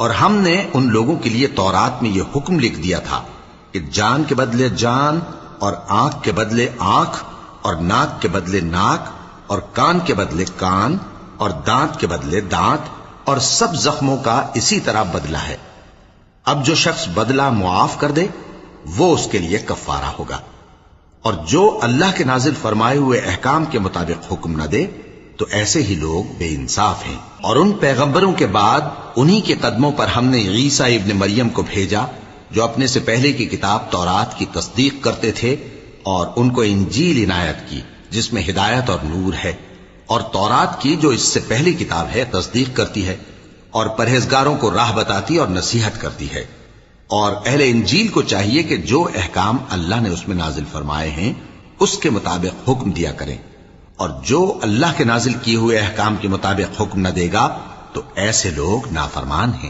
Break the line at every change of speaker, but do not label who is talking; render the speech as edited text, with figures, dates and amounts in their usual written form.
اور ہم نے ان لوگوں کے لیے تورات میں یہ حکم لکھ دیا تھا کہ جان کے بدلے جان، اور آنکھ کے بدلے آنکھ، اور ناک کے بدلے ناک، اور کان کے بدلے کان، اور دانت کے بدلے دانت، اور سب زخموں کا اسی طرح بدلہ ہے۔ اب جو شخص بدلہ معاف کر دے وہ اس کے لیے کفارہ ہوگا، اور جو اللہ کے نازل فرمائے ہوئے احکام کے مطابق حکم نہ دے تو ایسے ہی لوگ بے انصاف ہیں۔ اور ان پیغمبروں کے بعد انہی کے قدموں پر ہم نے عیسیٰ ابن مریم کو بھیجا جو اپنے سے پہلے کی کتاب تورات کی تصدیق کرتے تھے، اور ان کو انجیل عنایت کی جس میں ہدایت اور نور ہے، اور تورات کی جو اس سے پہلی کتاب ہے تصدیق کرتی ہے، اور پرہیزگاروں کو راہ بتاتی اور نصیحت کرتی ہے۔ اور اہل انجیل کو چاہیے کہ جو احکام اللہ نے اس میں نازل فرمائے ہیں اس کے مطابق حکم دیا کریں، اور جو اللہ کے نازل کیے ہوئے احکام کے مطابق حکم نہ دے گا تو ایسے لوگ نافرمان ہیں۔